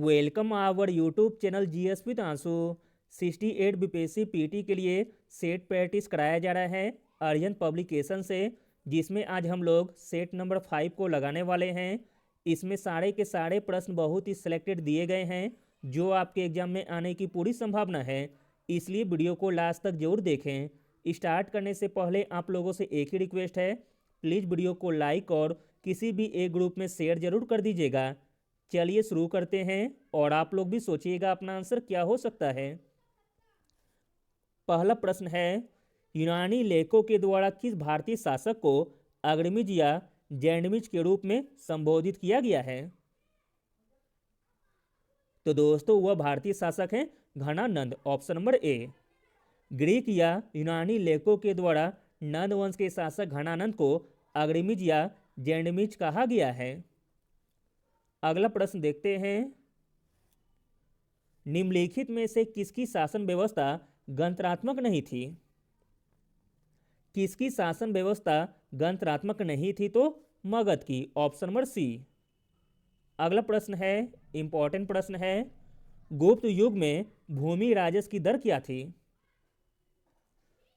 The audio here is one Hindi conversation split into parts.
Welcome our YouTube channel GS with Ansu. 68 BPSC PT के लिए सेट प्रैक्टिस कराया जा रहा है आर्यन पब्लिकेशन से, जिसमें आज हम लोग सेट नंबर 5 को लगाने वाले हैं। इसमें सारे के सारे प्रश्न बहुत ही सिलेक्टेड दिए गए हैं जो आपके एग्जाम में आने की पूरी संभावना है, इसलिए वीडियो को लास्ट तक जरूर देखें। स्टार्ट करने से पहले आप लोगों से एक ही रिक्वेस्ट है, प्लीज़ वीडियो को लाइक और किसी भी एक ग्रुप में शेयर जरूर कर दीजिएगा। चलिए शुरू करते हैं और आप लोग भी सोचिएगा अपना आंसर क्या हो सकता है। पहला प्रश्न है, यूनानी लेखकों के द्वारा किस भारतीय शासक को अग्रमिज या जैंडमिज के रूप में संबोधित किया गया है? तो दोस्तों वह भारतीय शासक हैं Ghananand, option number A. Greek या यूनानी लेखकों के द्वारा नंद वंश के शासक घनानंद को अग्रमिज या जैंडमिज कहा गया है। अगला प्रश्न देखते हैं, निम्नलिखित में से किसकी शासन व्यवस्था गणतंत्रात्मक नहीं थी? किसकी शासन व्यवस्था गणतंत्रात्मक नहीं थी? तो मगध की, ऑप्शन नंबर सी। अगला प्रश्न है, इंपॉर्टेंट प्रश्न है, गुप्त युग में भूमि राजस्व की दर क्या थी?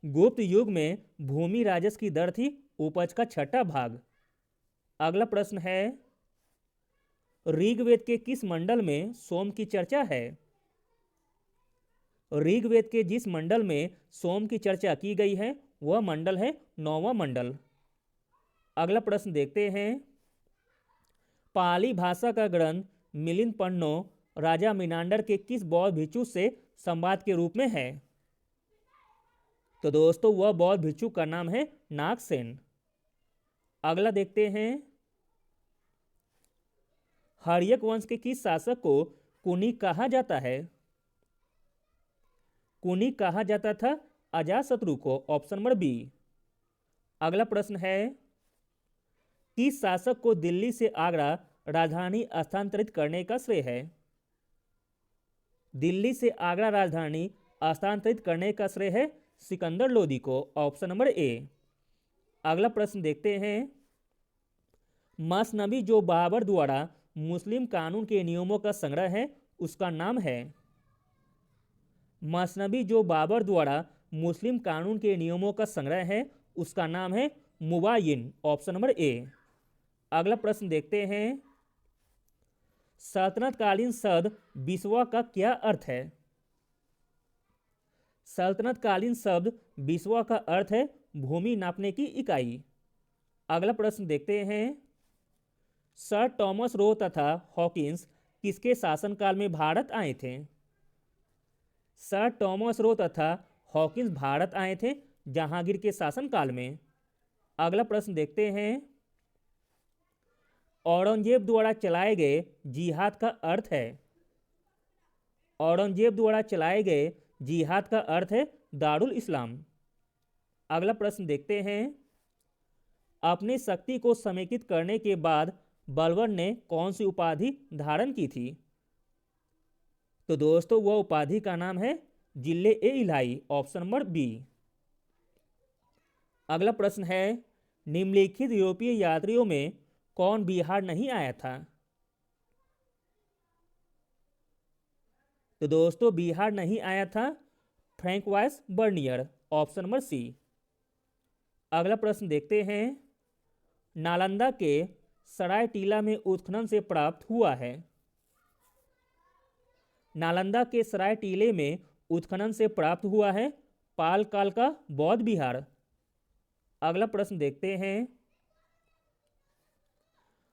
गुप्त युग में भूमि राजस्व की दर थी उपज का 6वां भाग। अगला प्रश्न है, ऋग्वेद के किस मंडल में सोम की चर्चा है? ऋग्वेद के जिस मंडल में सोम की चर्चा की गई है वह मंडल है 9वां मंडल। अगला प्रश्न देखते हैं, पाली भाषा का ग्रंथ मिलिंद पन्नो राजा मिनांडर के किस बौद्ध भिक्षु से संवाद के रूप में है? तो दोस्तों वह बौद्ध भिक्षु का नाम है नागसेन। अगला देखते हैं, हर्यक वंश के किस शासक को कुनी कहा जाता है? कुनी कहा जाता था अजातशत्रु को, ऑप्शन नंबर बी। अगला प्रश्न है, किस शासक को दिल्ली से आगरा राजधानी स्थानांतरित करने का श्रेय है? दिल्ली से आगरा राजधानी स्थानांतरित करने का श्रेय है सिकंदर लोदी को, ऑप्शन नंबर ए। अगला प्रश्न देखते हैं, मसनबी जो बाबर द्वारा मुस्लिम कानून के नियमों का संग्रह है उसका नाम है? मसनबी जो बाबर द्वारा मुस्लिम कानून के नियमों का संग्रह है उसका नाम है मुबायिन, ऑप्शन नंबर ए। अगला प्रश्न देखते हैं, सल्तनतकालीन शब्द बिस्वा का क्या अर्थ है? सल्तनतकालीन शब्द बिस्वा का अर्थ है भूमि नापने की इकाई। अगला प्रश्न देखते हैं, सर टॉमस रो तथा हॉकिंस किसके शासनकाल में भारत आए थे? सर टॉमस रो तथा हॉकिंस भारत आए थे जहांगीर के शासनकाल में। अगला प्रश्न देखते हैं, औरंगजेब द्वारा चलाए गए जिहाद का अर्थ है? औरंगजेब द्वारा चलाए गए जिहाद का अर्थ है दारुल इस्लाम। अगला प्रश्न देखते हैं, अपनी शक्ति को समेकित करने के बाद बलबन ने कौन सी उपाधि धारण की थी? तो दोस्तों वह उपाधि का नाम है जिले ए इलाही, ऑप्शन नंबर बी। अगला प्रश्न है, निम्नलिखित यूरोपीय यात्रियों में कौन बिहार नहीं आया था? तो दोस्तों बिहार नहीं आया था फ्रैंकवाइस बर्नियर, ऑप्शन नंबर सी। अगला प्रश्न देखते हैं, नालंदा के सराय टीला में उत्खनन से प्राप्त हुआ है? नालंदा के सराय टीले में उत्खनन से प्राप्त हुआ है पाल काल का बौद्ध विहार। अगला प्रश्न देखते हैं,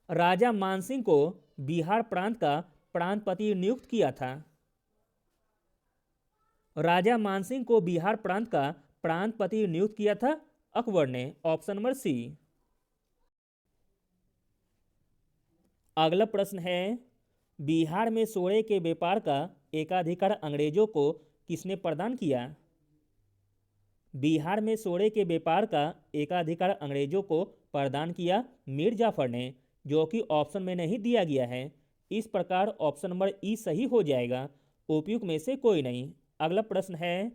राजा मानसिंह को बिहार प्रांत का प्रांतपति नियुक्त किया था? राजा मानसिंह को बिहार प्रांत का प्रांतपति नियुक्त किया था अकबर ने, ऑप्शन नंबर सी। अगला प्रश्न है, बिहार में सोने के व्यापार का एकाधिकार अंग्रेजों को किसने प्रदान किया? बिहार में सोने के व्यापार का एकाधिकार अंग्रेजों को प्रदान किया मीर जाफर ने, जो कि ऑप्शन में नहीं दिया गया है। इस प्रकार ऑप्शन नंबर ई सही हो जाएगा, उपयुक्त में से कोई नहीं। अगला प्रश्न है,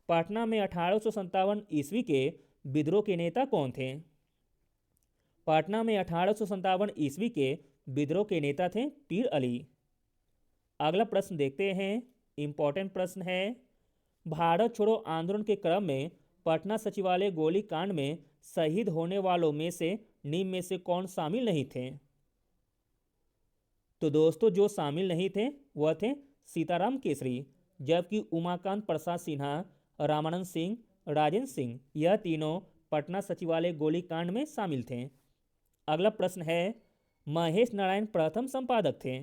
पटना में 1857 ईस्वी के विद्रोह के नेता कौन थे? पटना में 1857 ईस्वी के विद्रोह के नेता थे पीर अली। अगला प्रश्न देखते हैं, इंपॉर्टेंट प्रश्न है, भारत छोड़ो आंदोलन के क्रम में पटना सचिवालय गोलीकांड में शहीद होने वालों में से निम्न में से कौन शामिल नहीं थे? तो दोस्तों जो शामिल नहीं थे वह थे सीताराम केसरी, जबकि उमाकांत प्रसाद सिन्हा, रामानंद सिंह, राजेंद्र सिंह यह तीनों पटना सचिवालय गोलीकांड में शामिल थे। अगला प्रश्न है, महेश नारायण प्रथम संपादक थे।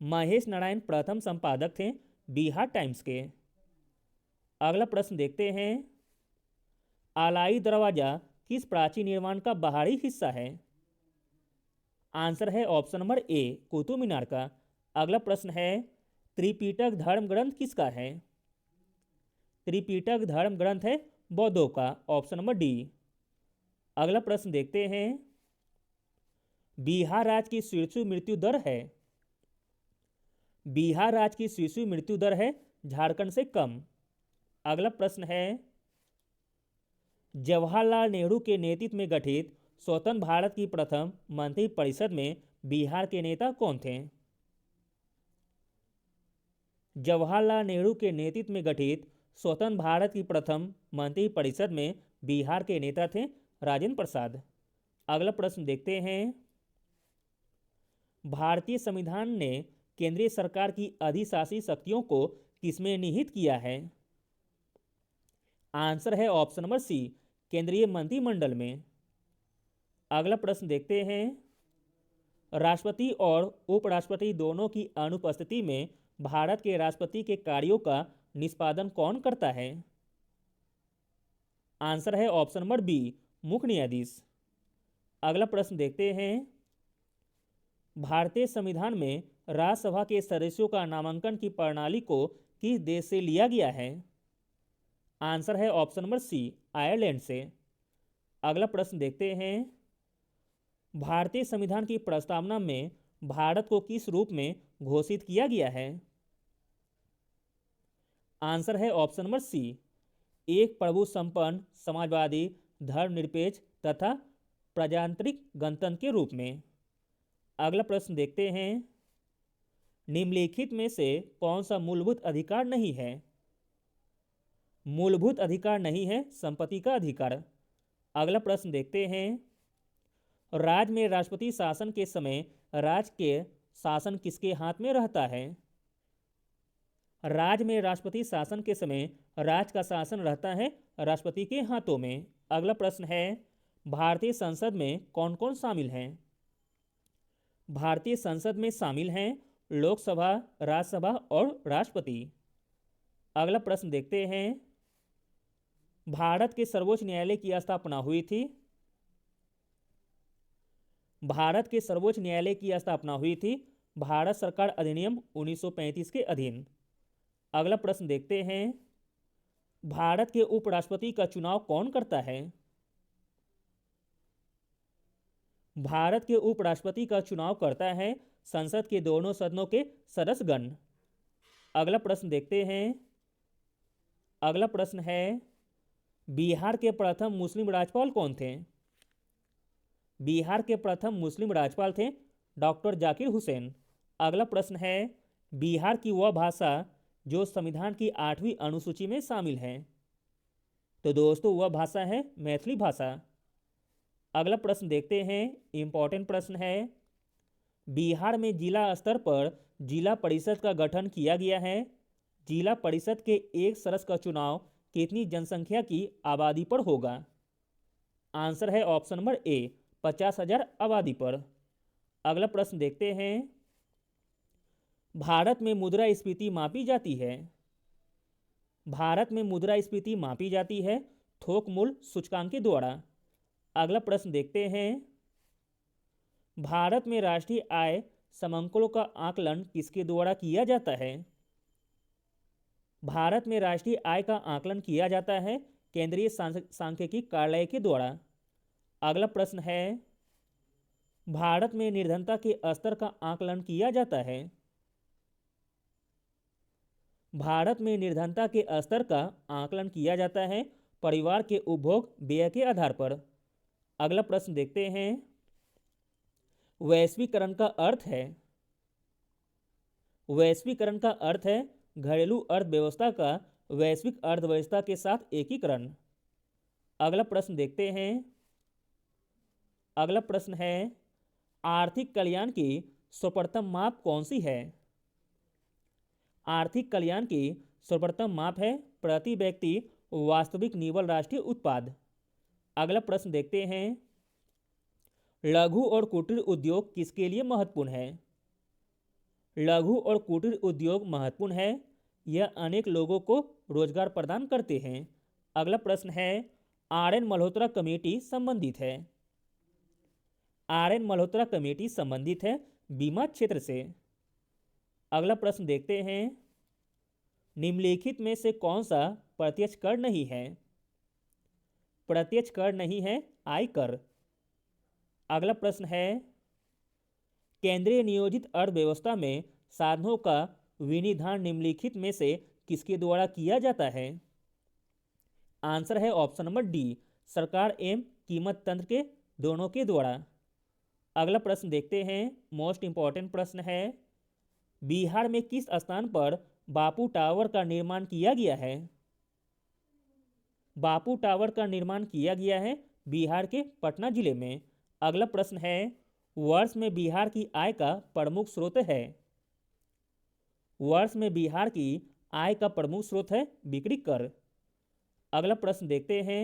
महेश नारायण प्रथम संपादक थे बिहार टाइम्स के। अगला प्रश्न देखते हैं, आलाई दरवाजा किस प्राचीन निर्माण का बाहरी हिस्सा है? आंसर है ऑप्शन नंबर ए, कुतुब मीनार का। अगला प्रश्न है, त्रिपिटक धर्म ग्रंथ किसका है? त्रिपिटक धर्म ग्रंथ है बौद्धों का, ऑप्शन नंबर डी। अगला प्रश्न देखते हैं, बिहार राज्य की शिशु मृत्यु दर है? बिहार राज्य की शिशु मृत्यु दर है झारखंड से कम। अगला प्रश्न है, जवाहरलाल नेहरू के नेतृत्व में गठित स्वतंत्र भारत की प्रथम मंत्रिपरिषद में बिहार के नेता कौन थे? जवाहरलाल नेहरू के नेतृत्व में गठित स्वतंत्र भारत की प्रथम मंत्रिपरिषद में बिहार के नेता थे राजेंद्र प्रसाद। अगला प्रश्न देखते हैं, भारतीय संविधान ने केंद्रीय सरकार की अधिशासी शक्तियों को किसमें निहित किया है? आंसर है ऑप्शन नंबर सी, केंद्रीय मंत्रिमंडल में। अगला प्रश्न देखते हैं, राष्ट्रपति और उपराष्ट्रपति दोनों की अनुपस्थिति में भारत के राष्ट्रपति के कार्यों का निष्पादन कौन करता है? आंसर है ऑप्शन नंबर बी, मुख्य न्यायाधीश। अगला प्रश्न देखते हैं, भारतीय संविधान में राज्यसभा के सदस्यों का नामांकन की प्रणाली को किस देश से लिया गया है? आंसर है ऑप्शन नंबर सी, आयरलैंड से। अगला प्रश्न देखते हैं, भारतीय संविधान की प्रस्तावना में भारत को किस रूप में घोषित किया गया है? आंसर है ऑप्शन नंबर सी, एक प्रभु संपन्न समाजवादी धर्मनिरपेक्ष तथा प्रजातांत्रिक गणतंत्र के रूप में। अगला प्रश्न देखते हैं, निम्नलिखित में से कौन सा मूलभूत अधिकार नहीं है? मूलभूत अधिकार नहीं है संपत्ति का अधिकार। अगला प्रश्न देखते हैं, राज्य में राष्ट्रपति शासन के समय राज्य के शासन किसके हाथ में रहता है? राज्य में राष्ट्रपति शासन के समय राज्य का शासन रहता है राष्ट्रपति के हाथों में। अगला प्रश्न है, भारतीय संसद में कौन कौन शामिल हैं? भारतीय संसद में शामिल हैं लोकसभा, राज्यसभा और राष्ट्रपति। अगला प्रश्न देखते हैं, भारत के सर्वोच्च न्यायालय की स्थापना हुई थी? भारत के सर्वोच्च न्यायालय की स्थापना हुई थी भारत सरकार अधिनियम 1935 के अधीन। अगला प्रश्न देखते हैं, भारत के उपराष्ट्रपति का चुनाव कौन करता है? भारत के उपराष्ट्रपति का चुनाव करता है संसद के दोनों सदनों के सदस्यगण। अगला प्रश्न देखते हैं, अगला प्रश्न है, बिहार के प्रथम मुस्लिम राज्यपाल कौन थे? बिहार के प्रथम मुस्लिम राज्यपाल थे डॉक्टर जाकिर हुसैन। अगला प्रश्न है, बिहार की वह भाषा जो संविधान की 8वीं अनुसूची में शामिल है? तो दोस्तों वह भाषा है मैथिली भाषा। अगला प्रश्न देखते हैं, इंपॉर्टेंट प्रश्न है, बिहार में जिला स्तर पर जिला परिषद का गठन किया गया है। जिला परिषद के एक सदस्य का चुनाव कितनी जनसंख्या की आबादी पर होगा? आंसर है ऑप्शन नंबर ए, 50,000 आबादी पर। अगला प्रश्न देखते हैं, भारत में मुद्रास्फीति मापी जाती है? भारत में मुद्रास्फीति मापी जाती है थोक मूल्य सूचकांक के द्वारा। अगला प्रश्न देखते हैं, भारत में राष्ट्रीय आय समंकलों का आकलन किसके द्वारा किया जाता है? भारत में राष्ट्रीय आय का आकलन किया जाता है केंद्रीय सांख्यिकी कार्यालय के द्वारा। अगला प्रश्न है, भारत में निर्धनता के स्तर का आकलन किया जाता है? भारत में निर्धनता के स्तर का आकलन किया जाता है परिवार के उपभोग व्यय के आधार पर। अगला प्रश्न देखते हैं, वैश्वीकरण का अर्थ है? वैश्वीकरण का अर्थ है घरेलू अर्थव्यवस्था का वैश्विक अर्थव्यवस्था के साथ एकीकरण। अगला प्रश्न देखते हैं। अगला प्रश्न है आर्थिक कल्याण की सर्वप्रथम माप कौन सी है? आर्थिक कल्याण की सर्वप्रथम माप है प्रति व्यक्ति वास्तविक निव्वल राष्ट्रीय उत्पाद। अगला प्रश्न देखते हैं लघु और कुटीर उद्योग किसके लिए महत्वपूर्ण है? लघु और कुटीर उद्योग महत्वपूर्ण है, यह अनेक लोगों को रोजगार प्रदान करते हैं। अगला प्रश्न है आर.एन. मल्होत्रा कमेटी संबंधित है? आर.एन. मल्होत्रा कमेटी संबंधित है बीमा क्षेत्र से। अगला प्रश्न देखते हैं निम्नलिखित में से कौन सा प्रत्यक्ष कर नहीं है? प्रत्यक्ष कर नहीं है आयकर। अगला प्रश्न है केंद्रीय नियोजित अर्थव्यवस्था में साधनों का विनिर्धारण निम्नलिखित में से किसके द्वारा किया जाता है? आंसर है ऑप्शन नंबर डी, सरकार एवं कीमत तंत्र के दोनों के द्वारा। अगला प्रश्न देखते हैं मोस्ट इंपॉर्टेंट प्रश्न है बिहार में किस स्थान पर बापू टावर का निर्माण किया गया है? बापू टावर का निर्माण किया गया है बिहार के पटना जिले में। अगला प्रश्न है वर्ष में बिहार की आय का प्रमुख स्रोत है? वर्ष में बिहार की आय का प्रमुख स्रोत है बिक्री कर। अगला प्रश्न देखते हैं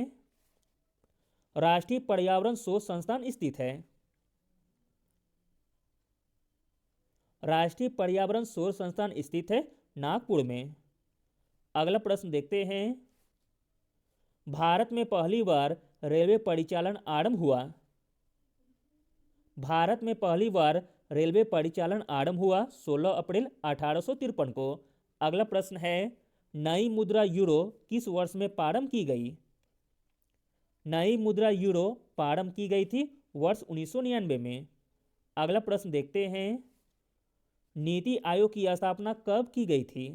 राष्ट्रीय पर्यावरण शोध संस्थान स्थित है? राष्ट्रीय पर्यावरण शोध संस्थान स्थित है नागपुर में। अगला प्रश्न देखते हैं भारत में पहली बार रेलवे परिचालन आरंभ हुआ? भारत में पहली बार रेलवे परिचालन आरंभ हुआ 16 अप्रैल 1853 को। अगला प्रश्न है नई मुद्रा यूरो किस वर्ष में प्रारंभ की गई? नई मुद्रा यूरो प्रारंभ की गई थी वर्ष 1999 में। अगला प्रश्न देखते हैं नीति आयोग की स्थापना कब की गई थी?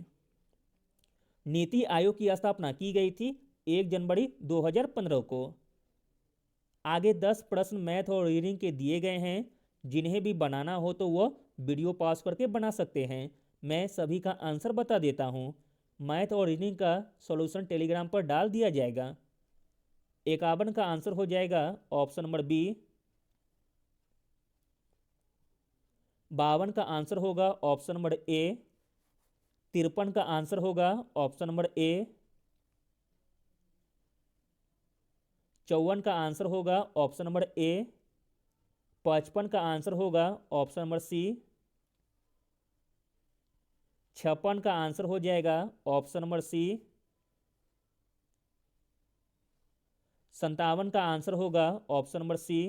नीति आयोग की स्थापना की गई थी 1 जनवरी 2015 को। आगे 10 प्रश्न मैथ और रीडिंग के दिए गए हैं, जिन्हें भी बनाना हो तो वह वीडियो पॉज करके बना सकते हैं। मैं सभी का आंसर बता देता हूँ। मैथ और रीडिंग का सॉल्यूशन टेलीग्राम पर डाल दिया जाएगा। 51 का आंसर हो जाएगा ऑप्शन नंबर बी। 52 का आंसर होगा ऑप्शन नंबर ए। 53 का आंसर होगा ऑप्शन नंबर ए। 54 का आंसर होगा ऑप्शन नंबर ए। 55 का आंसर होगा ऑप्शन नंबर सी। 56 का आंसर हो जाएगा ऑप्शन नंबर सी। 57 का आंसर होगा ऑप्शन नंबर सी।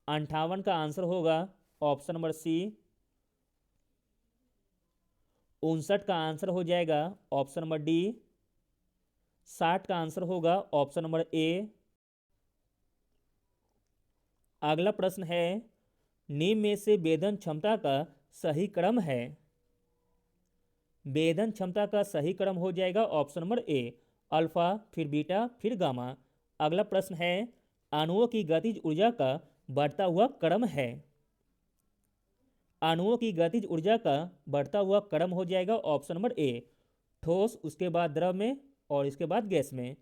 58 का आंसर होगा ऑप्शन नंबर सी। 59 का आंसर हो जाएगा ऑप्शन नंबर डी। 60 का आंसर होगा ऑप्शन नंबर ए। अगला प्रश्न है निम्न में से वेदन क्षमता का सही क्रम है? वेदन क्षमता का सही क्रम हो जाएगा ऑप्शन नंबर ए, अल्फा फिर बीटा फिर गामा। अगला प्रश्न है अणुओं की गतिज ऊर्जा का बढ़ता हुआ क्रम है? अणुओं की गतिज ऊर्जा का बढ़ता हुआ क्रम हो जाएगा ऑप्शन नंबर ए, ठोस उसके बाद द्रव में और इसके बाद गैस में।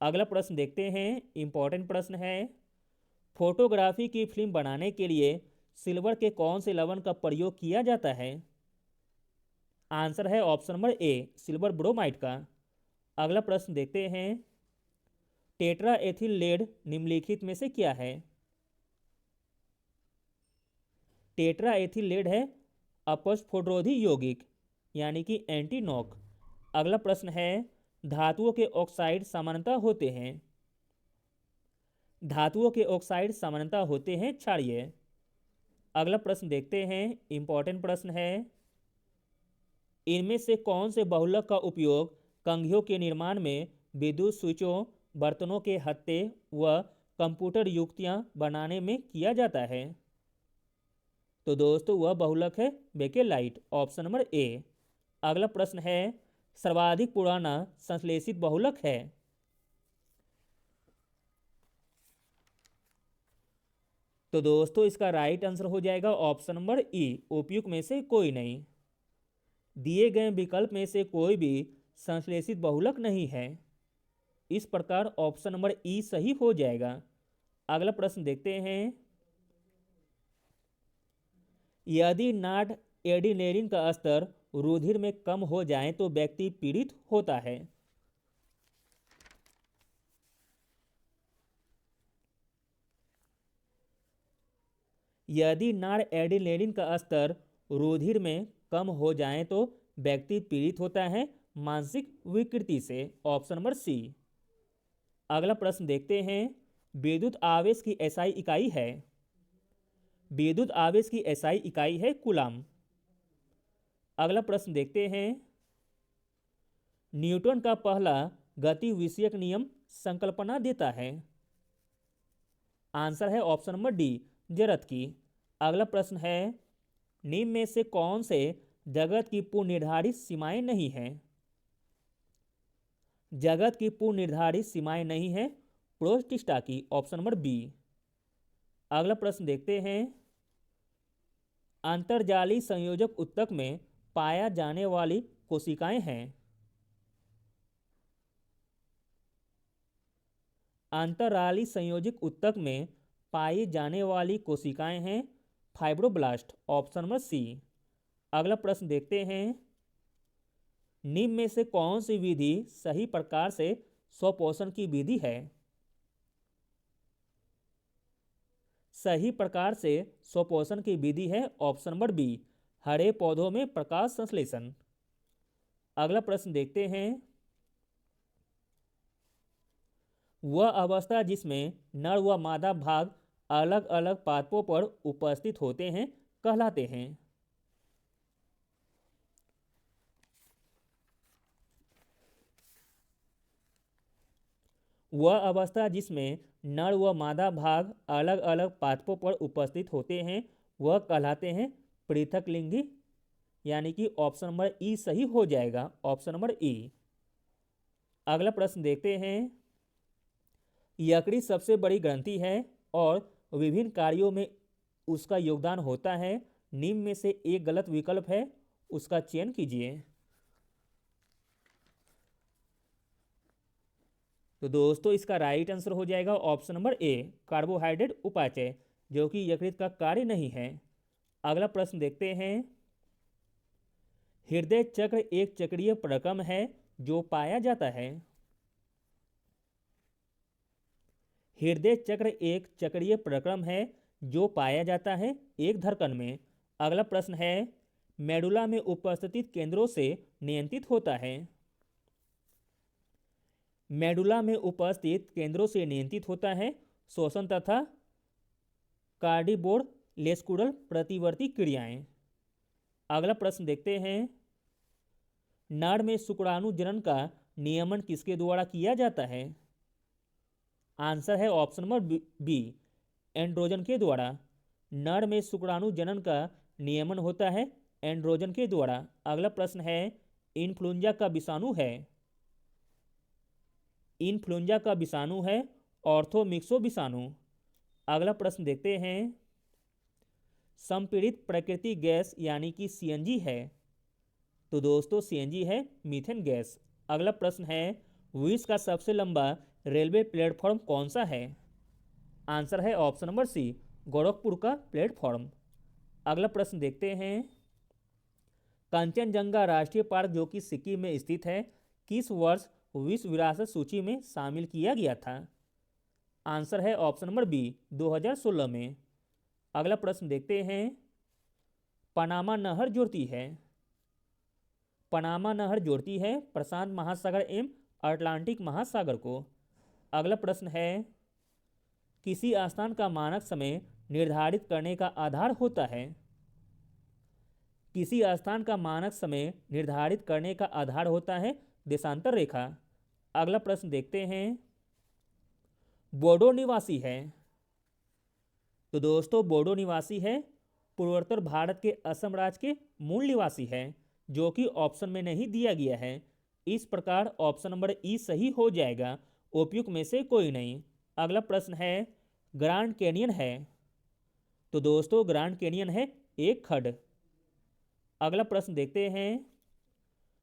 अगला प्रश्न देखते हैं, इंपॉर्टेंट प्रश्न है फोटोग्राफी की फिल्म बनाने के लिए सिल्वर के कौन से लवण का प्रयोग किया जाता है? आंसर है ऑप्शन नंबर ए, सिल्वर ब्रोमाइड का। अगला प्रश्न देखते हैं टेट्रा एथिल लेड निम्नलिखित में से क्या है? टेट्रा एथिल लेड है अपस्फोटरोधी यौगिक यानी कि एंटी नॉक। अगला प्रश्न है धातुओं के ऑक्साइड सामान्यतः होते हैं? धातुओं के ऑक्साइड सामान्यतः होते हैं क्षारीय। अगला प्रश्न देखते हैं, इंपॉर्टेंट प्रश्न है इनमें से कौन से बहुलक का उपयोग कंघियों के निर्माण में विद्युत स्विचों, बर्तनों के हत्थे व कंप्यूटर युक्तियां बनाने में किया जाता है? तो दोस्तों वह बहुलक है बेकेलाइट, ऑप्शन नंबर ए। अगला प्रश्न है सर्वाधिक पुराना संश्लेषित बहुलक है? तो दोस्तों इसका राइट आंसर हो जाएगा ऑप्शन नंबर ई, उपयुक्त में से कोई नहीं। दिए गए विकल्प में से कोई भी संश्लेषित बहुलक नहीं है, इस प्रकार ऑप्शन नंबर ई सही हो जाएगा। अगला प्रश्न देखते हैं। यदि नाड एडिनेलिन का स्तर रुधिर में कम हो जाए तो व्यक्ति पीड़ित होता है। यदि नाड एडिनेलिन का स्तर रुधिर में कम हो जाए तो व्यक्ति पीड़ित होता है मानसिक विकृति से, ऑप्शन नंबर सी। अगला प्रश्न देखते हैं। विद्युत आवेश की एसआई इकाई है, विद्युत आवेश की एसआई इकाई है कूलाम। अगला प्रश्न देखते हैं। न्यूटन का पहला गति विषयक नियम संकल्पना देता है। आंसर है ऑप्शन नंबर डी, जरत की। अगला प्रश्न है। निम्न में से कौन से जगत की पूर्व निर्धारित सीमाएं नहीं हैं। जगत की पूर्व निर्धारित सीमाएं नहीं है प्रोस्टिस्टा की, ऑप्शन नंबर बी। अगला प्रश्न देखते हैं। अंतर्जालीय संयोजक ऊतक में पाया जाने वाली कोशिकाएं हैं। अंतराली संयोजक ऊतक में पाई जाने वाली कोशिकाएं हैं फाइब्रोब्लास्ट, ऑप्शन नंबर सी। अगला प्रश्न देखते हैं। निम्न में से कौन सी विधि सही प्रकार से स्वपोषण की विधि है। सही प्रकार से स्वपोषण की विधि है ऑप्शन नंबर बी, हरे पौधों में प्रकाश संश्लेषण। अगला प्रश्न देखते हैं। वह अवस्था जिसमें नर व मादा भाग अलग अलग पादपों पर उपस्थित होते हैं कहलाते हैं। वह अवस्था जिसमें नर व मादा भाग अलग अलग पादपों पर उपस्थित होते हैं वह कहलाते हैं पृथक लिंगी, यानी कि ऑप्शन नंबर ई सही हो जाएगा, ऑप्शन नंबर ई। अगला प्रश्न देखते हैं। यकृत सबसे बड़ी ग्रंथि है और विभिन्न कार्यों में उसका योगदान होता है। निम्न में से एक गलत विकल्प है, उसका चयन कीजिए। तो दोस्तों इसका राइट आंसर हो जाएगा ऑप्शन नंबर ए, कार्बोहाइड्रेट उपापचय, जो कि यकृत का कार्य नहीं है। अगला प्रश्न देखते हैं। हृदय चक्र एक चक्रीय प्रक्रम है जो पाया जाता है। हृदय चक्र एक चक्रीय प्रक्रम है जो पाया जाता है एक धड़कन में। अगला प्रश्न है। मेडुला में उपस्थित केंद्रों से नियंत्रित होता है। मेडुला में उपस्थित केंद्रों से नियंत्रित होता है श्वसन तथा कार्डियोवैस्कुलर प्रतिवर्ती क्रियाएं। अगला प्रश्न देखते हैं। नर में शुक्राणु जनन का नियमन किसके द्वारा किया जाता है। आंसर है ऑप्शन नंबर बी, एंड्रोजन के द्वारा। नर में शुक्राणु जनन का नियमन होता है एंड्रोजन के द्वारा। अगला प्रश्न है। इन्फ्लुएंजा का विषाणु है। इन्फ्लुएंजा का विषाणु है ऑर्थोमिक्सो विषाणु। अगला प्रश्न देखते हैं। संपीड़ित प्राकृतिक गैस यानी कि सीएनजी है। तो दोस्तों सीएनजी है मीथेन गैस। अगला प्रश्न है। विश्व का सबसे लंबा रेलवे प्लेटफॉर्म कौन सा है। आंसर है ऑप्शन नंबर सी, गोरखपुर का प्लेटफॉर्म। अगला प्रश्न देखते हैं। कंचनजंगा राष्ट्रीय पार्क जो कि सिक्किम में स्थित है किस वर्ष विश्व विरासत सूची में शामिल किया गया था। आंसर है ऑप्शन नंबर बी, 2016 में। अगला प्रश्न देखते हैं। पनामा नहर जोड़ती है। पनामा नहर जोड़ती है प्रशांत महासागर एवं अटलांटिक महासागर को। अगला प्रश्न है। किसी स्थान का मानक समय निर्धारित करने का आधार होता है। किसी स्थान का मानक समय निर्धारित करने का आधार होता है देशांतर रेखा। अगला प्रश्न देखते हैं। बोडो निवासी है। तो दोस्तों बोडो निवासी है पूर्वोत्तर भारत के असम राज्य के मूल निवासी है, जो कि ऑप्शन में नहीं दिया गया है। इस प्रकार ऑप्शन नंबर ई सही हो जाएगा, उपयुक्त में से कोई नहीं। अगला प्रश्न है। ग्रैंड कैनियन है। तो दोस्तों ग्रैंड कैनियन है एक खड्ड। अगला प्रश्न देखते हैं,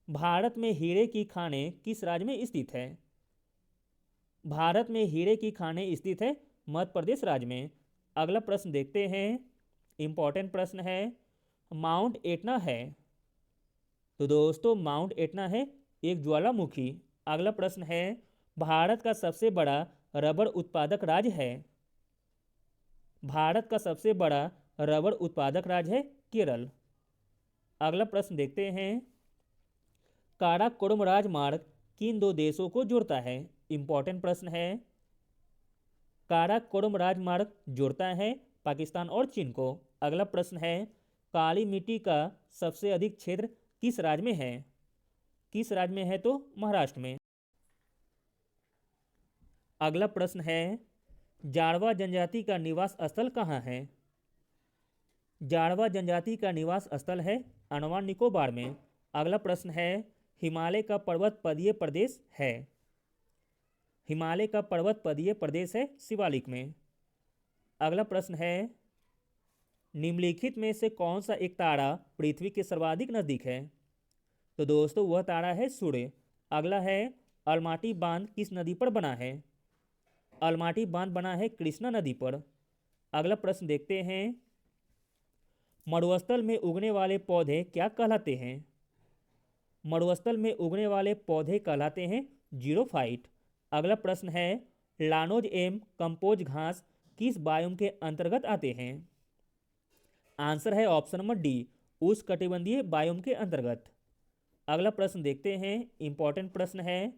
भारत में हीरे की खानें किस राज्य में स्थित है? भारत में हीरे की खानें स्थित है मध्य प्रदेश राज्य में। अगला प्रश्न देखते हैं, इंपॉर्टेंट प्रश्न है, माउंट एटना है। तो दोस्तों माउंट एटना है एक ज्वालामुखी। अगला प्रश्न है, भारत का सबसे बड़ा रबड़ उत्पादक राज्य है? भारत का सबसे बड़ा रबड़ उत्पादक राज्य है केरल। अगला प्रश्न देखते हैं, काराकोरम राजमार्ग किन दो देशों को जोड़ता है? इंपॉर्टेंट प्रश्न है। काराकोरम राजमार्ग जोड़ता है पाकिस्तान और चीन को। अगला प्रश्न है, काली मिट्टी का सबसे अधिक क्षेत्र किस राज्य में है? किस राज्य में है? तो महाराष्ट्र में। अगला प्रश्न है, जाड़वा जनजाति का निवास स्थल कहाँ है? जाड़वा जनजाति का निवास स्थल है अंडमान निकोबार में। अगला प्रश्न है, हिमालय का पर्वत पदीय प्रदेश है? हिमालय का पर्वत पदीय प्रदेश है शिवालिक में। अगला प्रश्न है, निम्नलिखित में से कौन सा एक तारा पृथ्वी के सर्वाधिक नजदीक है? तो दोस्तों वह तारा है सूर्य। अगला है, अलमाटी बांध किस नदी पर बना है? अलमाटी बांध बना है कृष्णा नदी पर। अगला प्रश्न देखते हैं, मरुस्थल में उगने वाले पौधे क्या कहलाते हैं? मरुस्थल में उगने वाले पौधे कहलाते हैं जीरोफाइट। अगला प्रश्न है, लानोज एम कंपोज घास किस बायोम के अंतर्गत आते हैं? आंसर है ऑप्शन नंबर डी, उष्णकटिबंधीय बायोम के अंतर्गत। अगला प्रश्न देखते हैं, इंपॉर्टेंट प्रश्न है,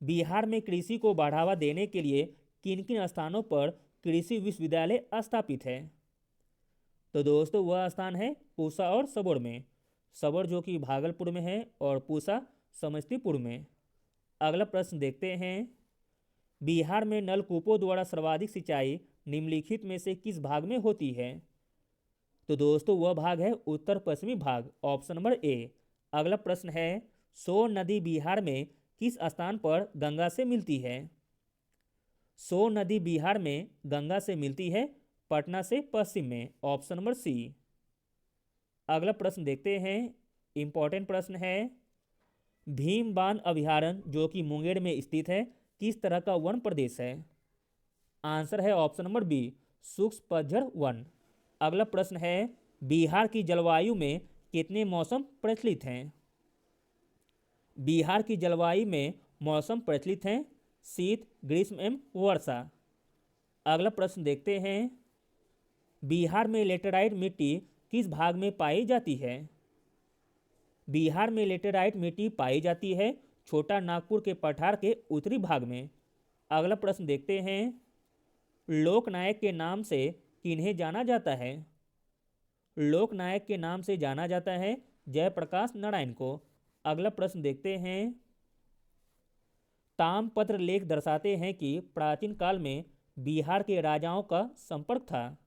बिहार में कृषि को बढ़ावा देने के लिए किन किन स्थानों पर कृषि विश्वविद्यालय स्थापित है? तो दोस्तों वह स्थान है पूसा और सबौर में। सबौर जो कि भागलपुर में है और पूसा समस्तीपुर में। अगला प्रश्न देखते हैं, बिहार में नलकूपों द्वारा सर्वाधिक सिंचाई निम्नलिखित में से किस भाग में होती है? तो दोस्तों वह भाग है उत्तर पश्चिमी भाग, ऑप्शन नंबर ए। अगला प्रश्न है, सोन नदी बिहार में किस स्थान पर गंगा से मिलती है? सोन नदी बिहार में गंगा से मिलती है पटना से पश्चिम में, ऑप्शन नंबर सी। अगला प्रश्न देखते हैं, इंपॉर्टेंट प्रश्न है, भीम बांध अभयारण्य जो कि मुंगेर में स्थित है किस तरह का वन प्रदेश है? आंसर है ऑप्शन नंबर बी, शुष्क पतझड़ वन। अगला प्रश्न है, बिहार की जलवायु में कितने मौसम प्रचलित हैं? बिहार की जलवायु में मौसम प्रचलित हैं शीत, ग्रीष्म एवं वर्षा। अगला प्रश्न देखते हैं, बिहार में लेटेराइट मिट्टी किस भाग में पाई जाती है? बिहार में लेटेराइट मिट्टी पाई जाती है छोटा नागपुर के पठार के उत्तरी भाग में। अगला प्रश्न देखते हैं, लोकनायक के नाम से किन्हें जाना जाता है? लोकनायक के नाम से जाना जाता है जयप्रकाश नारायण को। अगला प्रश्न देखते हैं, ताम्रपत्र लेख दर्शाते हैं कि प्राचीन काल में बिहार के राजाओं का संपर्क था।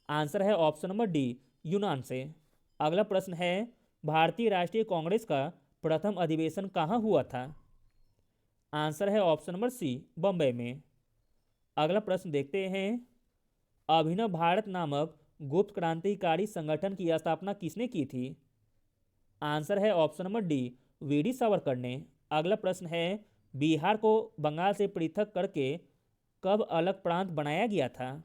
आंसर है ऑप्शन नंबर डी, यूनान से। अगला प्रश्न है, भारतीय राष्ट्रीय कांग्रेस का प्रथम अधिवेशन कहाँ हुआ था? आंसर है ऑप्शन नंबर सी, बम्बई में। अगला प्रश्न देखते हैं, अभिनव भारत नामक गुप्त क्रांतिकारी संगठन की स्थापना किसने की थी? आंसर है option number D, VD Savarkar ने। अगला प्रश्न है, बिहार को बंगाल से पृथक करके कब अलग प्रांत बनाया गया था?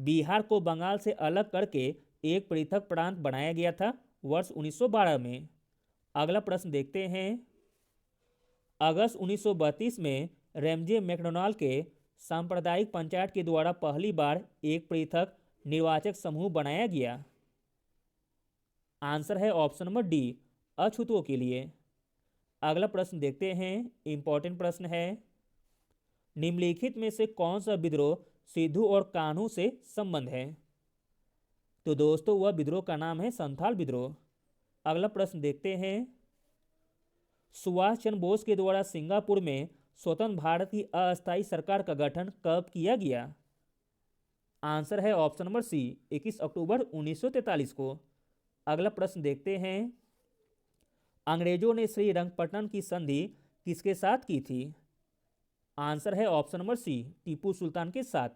बिहार को बंगाल से अलग करके एक पृथक प्रांत बनाया गया था वर्ष 1912 में। अगला प्रश्न देखते हैं, अगस्त 1932 में रैमजे मैकडोनाल्ड के सांप्रदायिक पंचायत के द्वारा पहली बार एक पृथक निर्वाचक समूह बनाया गया। आंसर है ऑप्शन नंबर डी, अछूतों के लिए। अगला प्रश्न देखते हैं, इंपॉर्टेंट प्रश्न है, निम्नलिखित में से कौन सा विद्रोह सिद्धू और कान्हू से संबंध है? तो दोस्तों वह विद्रोह का नाम है संथाल विद्रोह। अगला प्रश्न देखते हैं, सुभाष चंद्र बोस के द्वारा सिंगापुर में स्वतंत्र भारत की अस्थायी सरकार का गठन कब किया गया? आंसर है ऑप्शन नंबर सी, 21 अक्टूबर 1943 को। अगला प्रश्न देखते हैं, अंग्रेजों ने श्रीरंगपट्टनम की संधि किसके साथ की थी? आंसर है ऑप्शन नंबर सी, टीपू सुल्तान के साथ।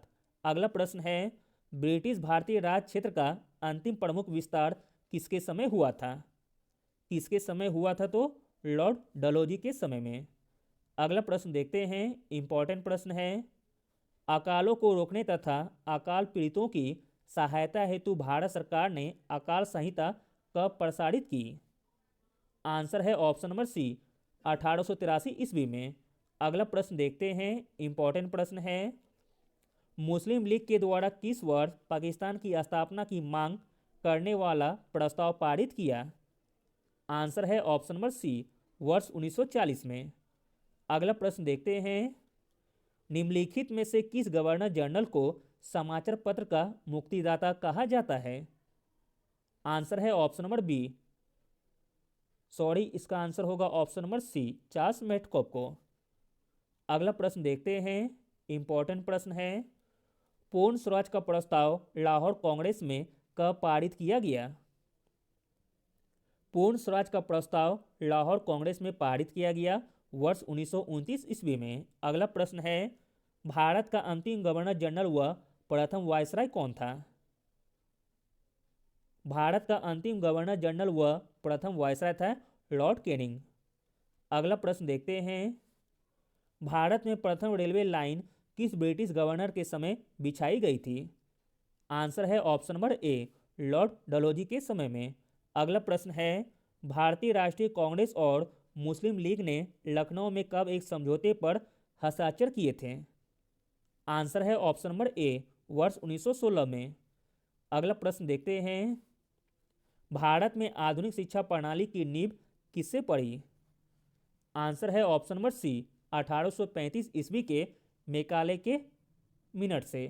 अगला प्रश्न है, ब्रिटिश भारतीय राज क्षेत्र का अंतिम प्रमुख विस्तार किसके समय हुआ था? किसके समय हुआ था? तो लॉर्ड डलहौजी के समय में। अगला प्रश्न देखते हैं, इंपॉर्टेंट प्रश्न है, अकालों को रोकने तथा अकाल पीड़ितों की सहायता हेतु भारत सरकार ने अकाल संहिता कब प्रसारित की? आंसर है ऑप्शन नंबर सी, 1883 ईस्वी में। अगला प्रश्न देखते हैं, इंपॉर्टेंट प्रश्न है, मुस्लिम लीग के द्वारा किस वर्ष पाकिस्तान की स्थापना की मांग करने वाला प्रस्ताव पारित किया? आंसर है ऑप्शन नंबर सी, वर्ष 1940 में। अगला प्रश्न देखते हैं, निम्नलिखित में से किस गवर्नर जनरल को समाचार पत्र का मुक्तिदाता कहा जाता है? आंसर है ऑप्शन नंबर बी, सॉरी, इसका आंसर होगा ऑप्शन नंबर सी, चार्ल्स मेटकॉप को। अगला प्रश्न देखते हैं, इंपॉर्टेंट प्रश्न है, पूर्ण स्वराज का प्रस्ताव लाहौर कांग्रेस में कब पारित किया गया? पूर्ण स्वराज का प्रस्ताव लाहौर कांग्रेस में पारित किया गया वर्ष 1929 ईस्वी में। अगला प्रश्न है, भारत का अंतिम गवर्नर जनरल व प्रथम वायसराय कौन था? भारत का अंतिम गवर्नर जनरल व प्रथम वायसराय था लॉर्ड कैनिंग। अगला प्रश्न देखते हैं, भारत में प्रथम रेलवे लाइन किस ब्रिटिश गवर्नर के समय बिछाई गई थी? आंसर है ऑप्शन नंबर ए, लॉर्ड डलहौजी के समय में। अगला प्रश्न है, भारतीय राष्ट्रीय कांग्रेस और मुस्लिम लीग ने लखनऊ में कब एक समझौते पर हस्ताक्षर किए थे? आंसर है ऑप्शन नंबर ए, वर्ष 1916 में। अगला प्रश्न देखते हैं, भारत में आधुनिक शिक्षा प्रणाली की नींव किससे पड़ी? आंसर है ऑप्शन नंबर सी, 1835 ईस्वी के मैकाले के मिनट से।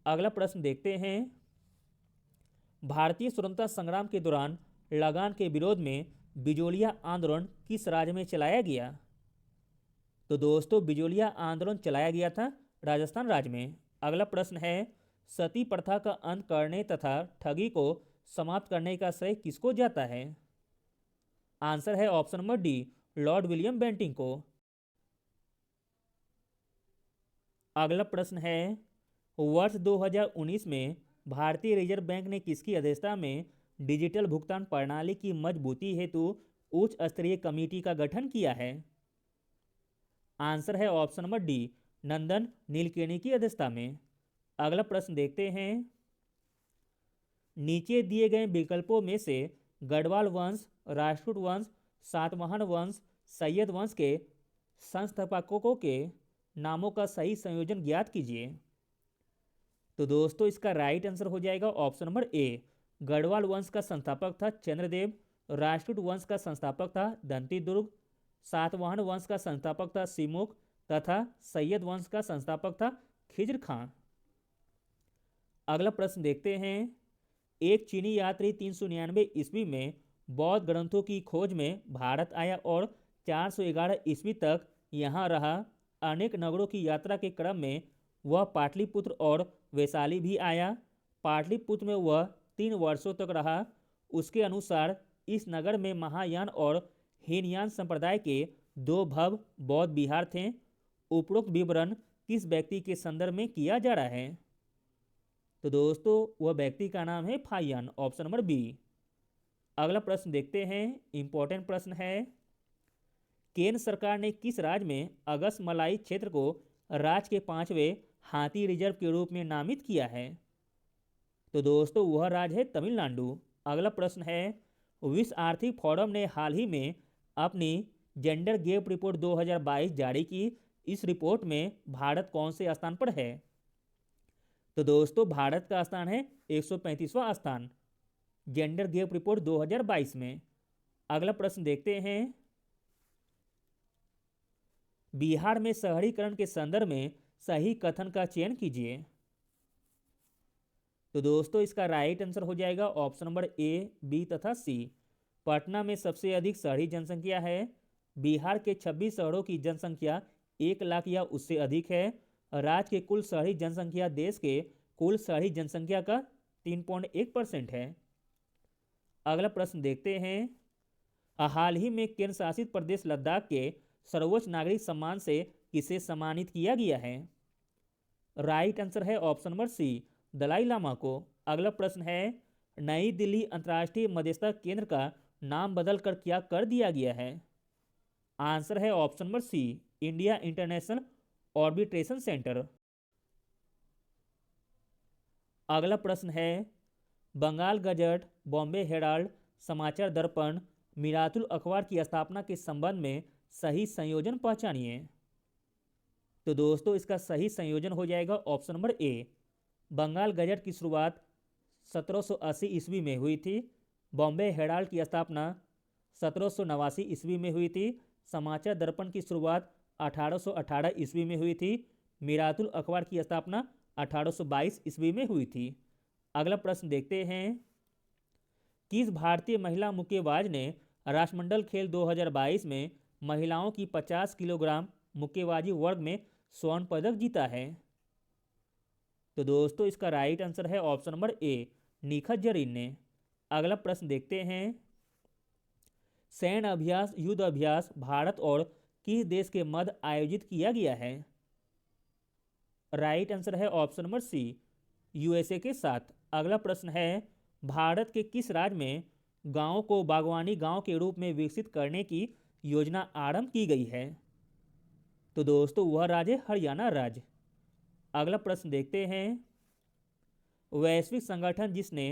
अगला प्रश्न देखते हैं, भारतीय स्वतंत्रता संग्राम के दौरान लगान के विरोध में बिजोलिया आंदोलन किस राज्य में चलाया गया? तो दोस्तों, बिजोलिया आंदोलन चलाया गया था राजस्थान राज्य में। अगला प्रश्न है, सती प्रथा का अंत करने तथा ठगी को समाप्त करने का श्रेय किसको जाता है? आंसर है option number D, lord William Bentinck को। अगला प्रश्न है, वर्ष 2019 में भारतीय रिजर्व बैंक ने किसकी अध्यक्षता में डिजिटल भुगतान प्रणाली की मजबूती हेतु उच्च स्तरीय कमेटी का गठन किया है? आंसर है ऑप्शन नंबर डी, नंदन नीलकेनी की अध्यक्षता में। अगला प्रश्न देखते हैं, नीचे दिए गए विकल्पों में से गढ़वाल वंश, राष्ट्रकूट वंश, सातवाहन वंश, सैयद वंश के संस्थापकों के नामों का सही संयोजन ज्ञात कीजिए। तो दोस्तों, इसका राइट आंसर हो जाएगा ऑप्शन नंबर ए, गढ़वाल वंश का संस्थापक था चंद्रदेव, राष्ट्रकूट वंश का संस्थापक था दंती दुर्ग, सातवाहन वंश का संस्थापक था सिमुख तथा सैयद वंश का संस्थापक था खिज्र खां। अगला प्रश्न देखते हैं, एक चीनी यात्री 399 ईस्वी में बौद्ध ग्रंथों की खोज में भारत आया और 411 ईस्वी तक यहाँ रहा। अनेक नगरों की यात्रा के क्रम में वह पाटलिपुत्र और वैशाली भी आया। पाटलिपुत्र में वह 3 वर्षों तक रहा। उसके अनुसार इस नगर में महायान और हीनयान संप्रदाय के 2 भव्य बौद्ध विहार थे। उपरोक्त विवरण किस व्यक्ति के संदर्भ में किया जा रहा है? तो दोस्तों, वह व्यक्ति का नाम है फाहियान, ऑप्शन नंबर बी। अगला प्रश्न देखते हैं, इंपॉर्टेंट प्रश्न है, केंद्र सरकार ने किस राज्य में अगस्त मलाई क्षेत्र को राज्य के 5वें हाथी रिजर्व के रूप में नामित किया है? तो दोस्तों, वह राज्य है तमिलनाडु। अगला प्रश्न है, विश्व आर्थिक फोरम ने हाल ही में अपनी जेंडर गैप रिपोर्ट 2022 जारी की। इस रिपोर्ट में भारत कौन से स्थान पर है? तो दोस्तों, भारत का स्थान है 135वां स्थान जेंडर गैप रिपोर्ट 2022 में। अगला प्रश्न देखते हैं, बिहार में शहरीकरण के संदर्भ में सही कथन का चयन कीजिए। तो दोस्तों, इसका राइट आंसर हो जाएगा ऑप्शन नंबर ए, बी तथा सी। पटना में सबसे अधिक शहरी जनसंख्या है। बिहार के 26 शहरों की जनसंख्या 1 लाख या उससे अधिक है। राज्य के कुल शहरी जनसंख्या देश के कुल शहरी जनसंख्या का 3.1% है। अगला प्रश्न देखते हैं, हाल ही में केंद्र शासित प्रदेश लद्दाख के सर्वोच्च नागरिक सम्मान से किसे सम्मानित किया गया है? राइट आंसर है option number C, Dalai Lama को। अगला प्रश्न है, नई दिल्ली अंतर्राष्ट्रीय मध्यस्थता केंद्र का नाम बदल कर क्या कर दिया गया है? आंसर है option number C, India international arbitration centre. अगला प्रश्न है, बंगाल गजट, बॉम्बे हेराल्ड, समाचार दर्पण, मिरातुल अखबार की स्थापना के संबंध में सही संयोजन पहचानिए। तो दोस्तों इसका सही संयोजन हो जाएगा option number A. Bengal gazette की शुरुआत 1780 ईस्वी में हुई थी। बॉम्बे हेराल्ड की स्थापना 1789 ईस्वी में हुई थी। समाचार दर्पण की शुरुआत 1818 ईस्वी में हुई थी। मिरातुल अखबार की स्थापना 1822 ईस्वी में हुई थी। अगला प्रश्न देखते हैं, किस भारतीय महिला मुक्केबाज ने राष्ट्रमंडल खेल 2022 में महिलाओं की 50 किलोग्राम मुक्केबाजी वर्ग में स्वर्ण पदक जीता है? तो दोस्तों इसका राइट आंसर है ऑप्शन नंबर ए, निखत जरीन ने। अगला प्रश्न देखते हैं, सैन्य अभ्यास युद्ध अभ्यास भारत और किस देश के मध्य आयोजित किया गया है? राइट आंसर है ऑप्शन नंबर सी, यूएसए के साथ। अगला प्रश्न है, भारत के किस राज्य में गांव को बागवानी गांव के रूप में विकसित करने की योजना आरंभ की गई है? तो दोस्तों वह राज्य है हरियाणा राज्य। अगला प्रश्न देखते हैं, वैश्विक संगठन जिसने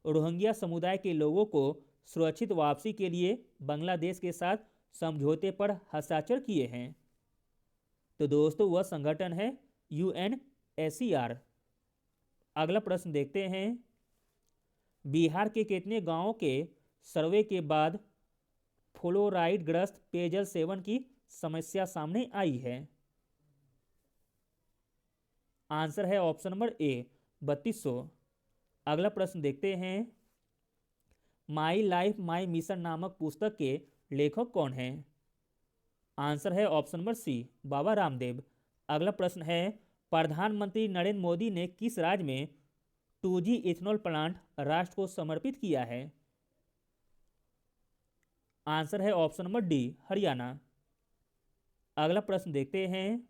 रोहिंग्या समुदाय के लोगों को सुरक्षित वापसी के लिए बांग्लादेश के साथ समझौते पर हस्ताक्षर किए हैं? तो दोस्तों वह संगठन है UNHCR। अगला प्रश्न देखते हैं, बिहार के कितने गांवों के सर्वे के बाद फ्लोराइड ग्रस्त पेयजल सेवन की समस्या सामने आई है? आंसर है ऑप्शन नंबर ए, 3200। अगला प्रश्न देखते हैं, माई लाइफ माई मिशन नामक पुस्तक के लेखक कौन हैं? आंसर है ऑप्शन नंबर सी, बाबा रामदेव। अगला प्रश्न है, प्रधानमंत्री नरेंद्र मोदी ने किस राज्य में 2G इथेनॉल प्लांट राष्ट्र को समर्पित किया है? आंसर है ऑप्शन नंबर डी, हरियाणा। अगला प्रश्न देखते हैं,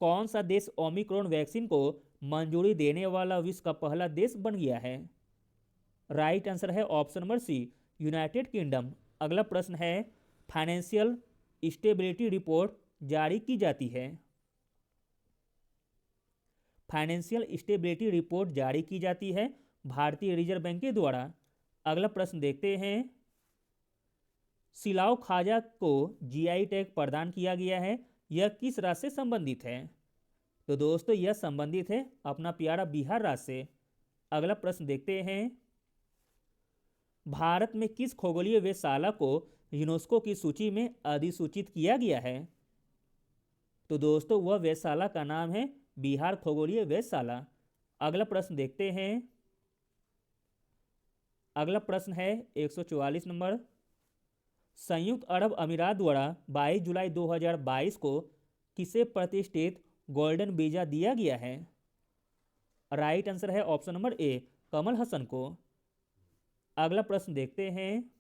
कौन सा देश ओमिक्रॉन वैक्सीन को मंजूरी देने वाला विश्व का पहला देश बन गया है? राइट आंसर है option number C, United Kingdom. अगला प्रश्न है, फाइनेंशियल स्टेबिलिटी रिपोर्ट जारी की जाती है? फाइनेंशियल स्टेबिलिटी रिपोर्ट जारी की जाती है भारतीय रिजर्व बैंक के द्वारा। अगला प्रश्न देखते हैं, सिलाव खाजा को GI टैग प्रदान किया गया है, यह किस राज्य से संबंधित है? तो दोस्तों यह संबंधित है अपना प्यारा बिहार राज्य से। अगला प्रश्न देखते हैं, भारत में किस खगोलीय वेधशाला को यूनेस्को की सूची में अधिसूचित किया गया है? तो दोस्तों वह वेधशाला का नाम है बिहार खगोलीय वेधशाला। अगला प्रश्न देखते हैं, अगला प्रश्न है 144 नंबर, संयुक्त अरब अमीरात द्वारा 22 जुलाई 2022 को किसे प्रतिष्ठित गोल्डन वीजा दिया गया है? राइट आंसर है ऑप्शन नंबर ए, कमल हसन को। अगला प्रश्न देखते हैं,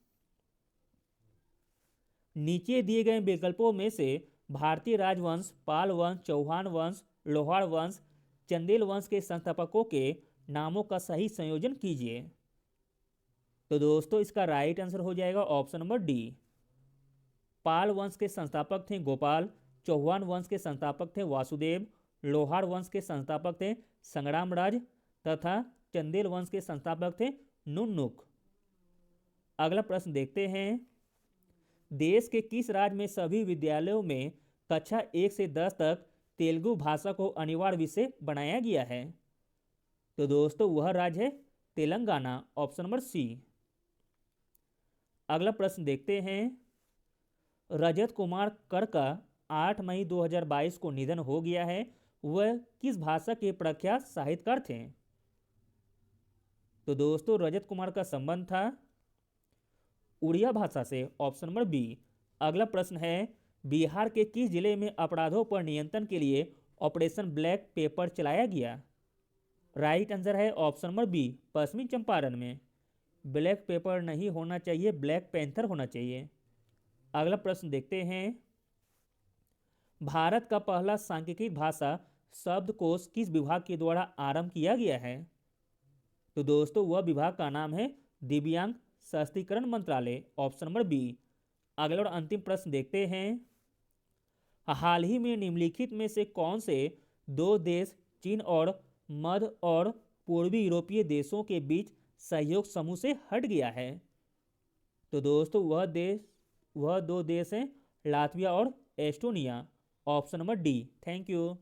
नीचे दिए गए विकल्पों में से भारतीय राजवंश पाल वंश, चौहान वंश, लोहार वंश, चंदेल वंश के संस्थापकों के नामों का सही संयोजन कीजिए। तो दोस्तों इसका राइट आंसर हो जाएगा ऑप्शन नंबर डी। पाल वंश के संस्थापक थे गोपाल, चौहान वंश के संस्थापक थे वासुदेव, लोहार वंश के संस्थापक थे संग्रामराज तथा चंदेल वंश के संस्थापक थे नुननुक। अगला प्रश्न देखते हैं, देश के किस राज्य में सभी विद्यालयों में कक्षा 1 से 10 तक तेलुगु भाषा को अनिवार्य विषय बनाया गया है? तो दोस्तों वह राज्य है तेलंगाना, ऑप्शन नंबर सी। अगला प्रश्न देखते हैं, रजत कुमार कर का 8 मई 2022 को निधन हो गया है, वह किस भाषा के प्रख्यात साहित्यकार थे? तो दोस्तों रजत कुमार का संबंध था उड़िया भाषा से, ऑप्शन नंबर बी। अगला प्रश्न है, बिहार के किस जिले में अपराधों पर नियंत्रण के लिए ऑपरेशन ब्लैक पेपर चलाया गया? राइट आंसर है ऑप्शन नंबर बी, पश्चिमी चंपारण में। ब्लैक पेपर नहीं होना चाहिए, ब्लैक पैंथर होना चाहिए। अगला प्रश्न देखते हैं, भारत का पहला सांकेतिक भाषा शब्दकोश किस विभाग के द्वारा आरंभ किया गया है? तो दोस्तों वह विभाग का नाम है दिव्यांग सशक्तिकरण मंत्रालय, ऑप्शन नंबर बी। अगला और अंतिम प्रश्न देखते हैं। हाल ही में निम्नलिखित में से कौन से दो देश चीन और मध्य और पूर्वी यूरोपीय देशों के बीच सहयोग समूह से हट गया है? तो दोस्तों वह दो देश हैं लातविया और Estonia, option number D. Thank you.